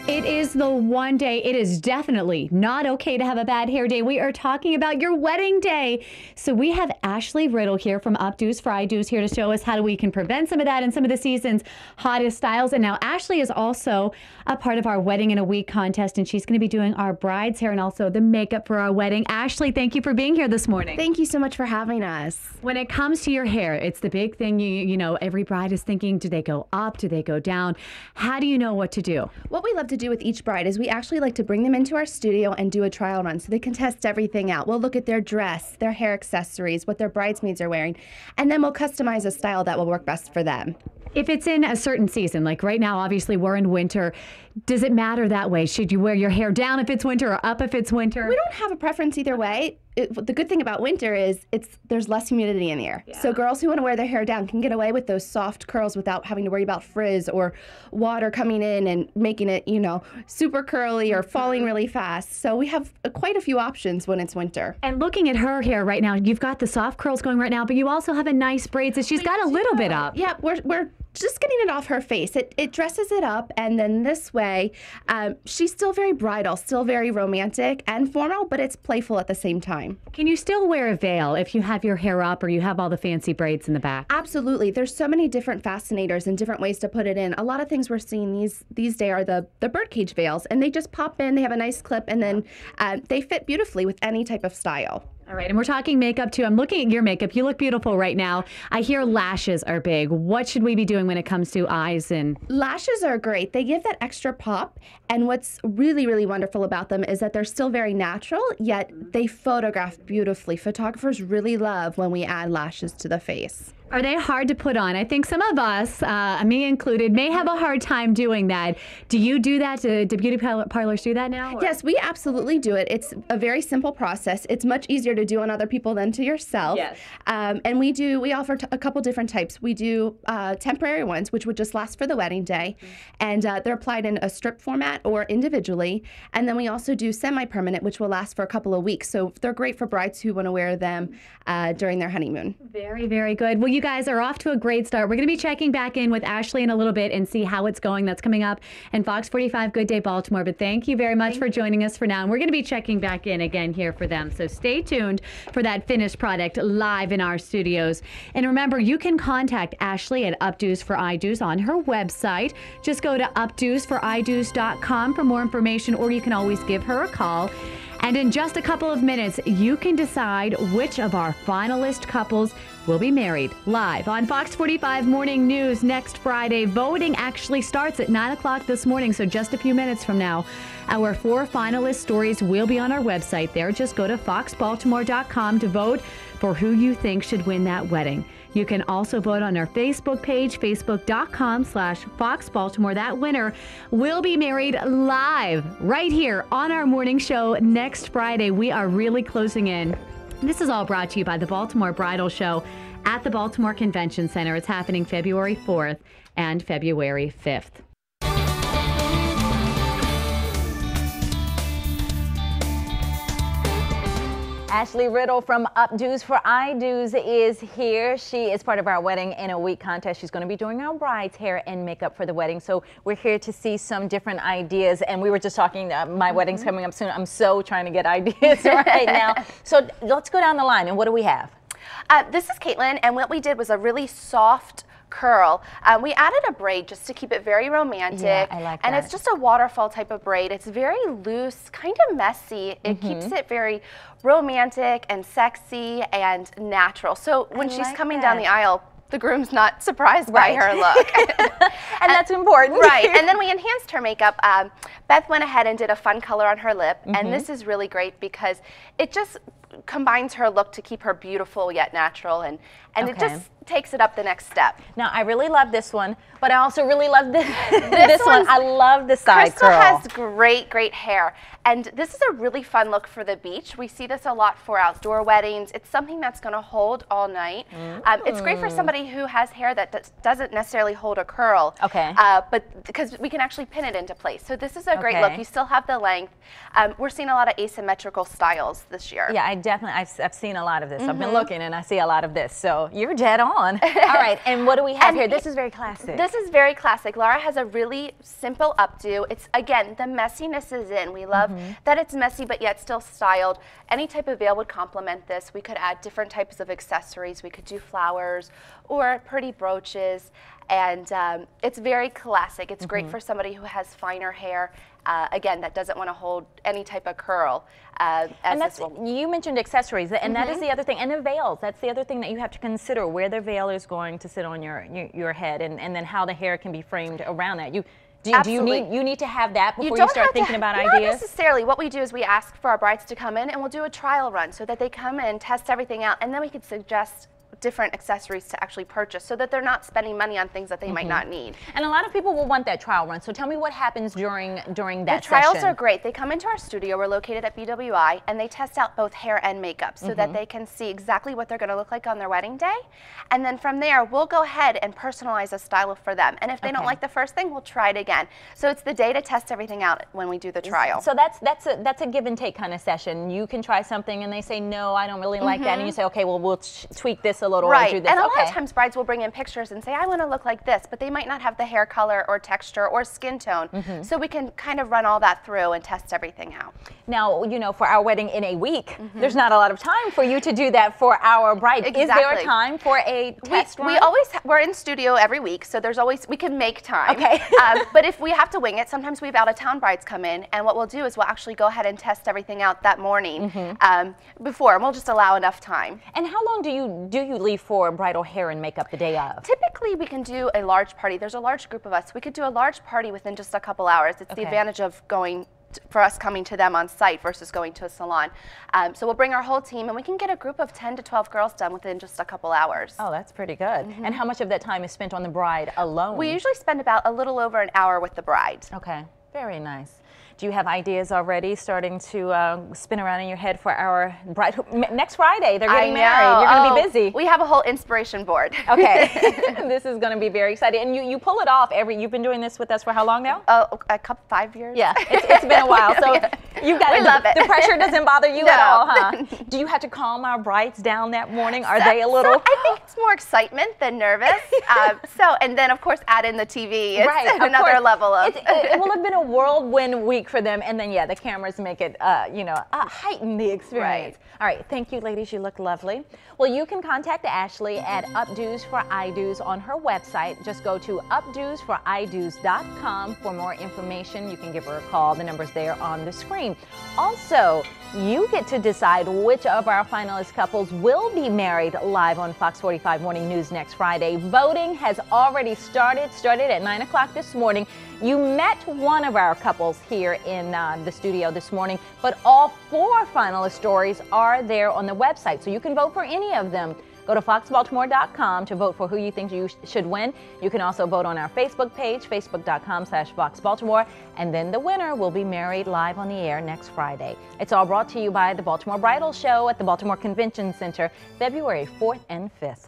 It is the one day, it is definitely not okay to have a bad hair day. We are talking about your wedding day. So we have Ashley Riddle here from Updo's for iDo's here to show us how we can prevent some of that and some of the season's hottest styles. And now Ashley is also a part of our Wedding in a Week contest, and she's going to be doing our bride's hair and also the makeup for our wedding. Ashley, thank you for being here this morning. Thank you so much for having us. When it comes to your hair, it's the big thing. You know, every bride is thinking, do they go up? Do they go down? How do you know what to do? What we love to do with each bride is we actually like to bring them into our studio and do a trial run so they can test everything out. We'll look at their dress, their hair accessories, what their bridesmaids are wearing, and then we'll customize a style that will work best for them. If it's in a certain season, like right now, obviously we're in winter, does it matter that way? Should you wear your hair down if it's winter or up if it's winter? We don't have a preference either way. The good thing about winter is there's less humidity in the air. Yeah. So girls who want to wear their hair down can get away with those soft curls without having to worry about frizz or water coming in and making it, you know, super curly or falling really fast. So we have quite a few options when it's winter. And looking at her hair right now, you've got the soft curls going right now, but you also have a nice braid. So she's got a little bit up. Yeah, we're just getting it off her face. It dresses it up, and then this way, she's still very bridal, still very romantic and formal, but it's playful at the same time. Can you still wear a veil if you have your hair up or you have all the fancy braids in the back? Absolutely. There's so many different fascinators and different ways to put it in. A lot of things we're seeing these days are the birdcage veils, and they just pop in, they have a nice clip, and then they fit beautifully with any type of style. All right, and we're talking makeup too. I'm looking at your makeup. You look beautiful right now. I hear lashes are big. What should we be doing when it comes to eyes and... Lashes are great. They give that extra pop, and what's really, really wonderful about them is that they're still very natural, yet they photograph beautifully. Photographers really love when we add lashes to the face. Are they hard to put on? I think some of us, me included, may have a hard time doing that. Do you do that? Do beauty parlors do that now? Or? Yes, we absolutely do it. It's a very simple process. It's much easier to do on other people than to yourself. Yes. And we offer a couple different types. We do temporary ones, which would just last for the wedding day. And they're applied in a strip format or individually. And then we also do semi-permanent, which will last for a couple of weeks. So they're great for brides who want to wear them during their honeymoon. Very, very good. Well, you guys are off to a great start. We're going to be checking back in with Ashley in a little bit and see how it's going. That's coming up in Fox 45 Good Day Baltimore. But thank you very much for joining us for now. And we're going to be checking back in again here for them. So stay tuned for that finished product live in our studios. And remember, you can contact Ashley at Updo's for iDo's on her website. Just go to updosforidos.com for more information, or you can always give her a call. And in just a couple of minutes, you can decide which of our finalist couples will be married live on Fox 45 Morning News next Friday. Voting actually starts at 9 o'clock this morning, so just a few minutes from now. Our 4 finalist stories will be on our website there. Just go to foxbaltimore.com to vote for who you think should win that wedding. You can also vote on our Facebook page, facebook.com/FoxBaltimore. That winner will be married live right here on our morning show next Friday. We are really closing in. This is all brought to you by the Baltimore Bridal Show at the Baltimore Convention Center. It's happening February 4th and February 5th. Ashley Riddle from Updo's for iDo's is here. She is part of our Wedding in a Week contest. She's going to be doing our bride's hair and makeup for the wedding. So we're here to see some different ideas. And we were just talking, my wedding's coming up soon. I'm so trying to get ideas right now. So let's go down the line. And what do we have? This is Caitlin, and what we did was a really soft curl. We added a braid just to keep it very romantic. Yeah, I like that. And it's just a waterfall type of braid. It's very loose, kind of messy. It keeps it very romantic and sexy and natural. So when she's coming down the aisle, the groom's not surprised by her look. And that's important. Right. And then we enhanced her makeup. Beth went ahead and did a fun color on her lip. And this is really great because it just combines her look to keep her beautiful yet natural, and it just takes it up the next step. Now, I really love this one, but I also really love this one. I love the side Crystal curl. has great hair, and this is a really fun look for the beach. We see this a lot for outdoor weddings. It's something that's going to hold all night. It's great for somebody who has hair that doesn't necessarily hold a curl. Okay. But because we can actually pin it into place. So this is a great look. You still have the length. We're seeing a lot of asymmetrical styles this year. Yeah, I've seen a lot of this. I've been looking and I see a lot of this. So you're dead on. All right, and what do we have here? This is very classic. This is very classic. Laura has a really simple updo. It's, again, the messiness is in. We love that it's messy but yet still styled. Any type of veil would complement this. We could add different types of accessories. We could do flowers or pretty brooches. And it's very classic. It's great for somebody who has finer hair, again, that doesn't want to hold any type of curl. And that's, you mentioned accessories, and that is the other thing. And the veils, that's the other thing that you have to consider, where the veil is going to sit on your head, and then how the hair can be framed around that. Do you need to have that before you start thinking about ideas? Not necessarily. What we do is we ask for our brides to come in, and we'll do a trial run so that they come in, test everything out, and then we could suggest different accessories to actually purchase so that they're not spending money on things that they might not need. And a lot of people will want that trial run. So tell me what happens during that session. The trials are great. They come into our studio. We're located at BWI, and they test out both hair and makeup so that they can see exactly what they're going to look like on their wedding day. And then from there, we'll go ahead and personalize a style for them. And if they don't like the first thing, we'll try it again. So it's the day to test everything out when we do the trial. So that's a give and take kind of session. You can try something and they say, no, I don't really like that. And you say, okay, well, we'll tweak this a little. Right. Or do this. And a lot of times brides will bring in pictures and say, I want to look like this, but they might not have the hair color or texture or skin tone. So we can kind of run all that through and test everything out. Now, you know, for our wedding in a week, there's not a lot of time for you to do that for our bride. Exactly. Is there a time for a test run? We're in studio every week, so there's always, we can make time. Okay. But if we have to wing it, sometimes we have out-of-town brides come in, and what we'll do is we'll actually go ahead and test everything out that morning before, and we'll just allow enough time. And how long do you leave for bridal hair and makeup the day of? Typically, we can do a large party. There's a large group of us. We could do a large party within just a couple hours. It's the advantage of for us coming to them on site versus going to a salon. So we'll bring our whole team, and we can get a group of 10 to 12 girls done within just a couple hours. Oh, that's pretty good. And how much of that time is spent on the bride alone? We usually spend about a little over an hour with the bride. Okay, very nice. Do you have ideas already starting to spin around in your head for our bride? Next Friday, they're getting married. You're going to be busy. We have a whole inspiration board. Okay. This is going to be very exciting. And you pull it off you've been doing this with us for how long now? A couple, 5 years. Yeah, it's been a while. So you've got love it. The pressure doesn't bother you at all, huh? Do you have to calm our brides down that morning? Are they a little? I think it's more excitement than nervous. And then of course add in the TV. It's another level of. It will have been a whirlwind week for them, and then the cameras make it heighten the experience. All right, thank you, ladies. You look lovely. Well, you can contact Ashley at Updos for iDo's on her website. Just go to updosforidos.com for more information. You can give her a call. The number's there on the screen. Also, you get to decide which of our finalist couples will be married live on Fox 45 Morning News next Friday. Voting has already started at 9 o'clock this morning. You met one of our couples here in the studio this morning, but all 4 finalist stories are there on the website, so you can vote for any of them. Go to foxbaltimore.com to vote for who you think you should win. You can also vote on our Facebook page, facebook.com/foxbaltimore, and then the winner will be married live on the air next Friday. It's all brought to you by the Baltimore Bridal Show at the Baltimore Convention Center, February 4th and 5th.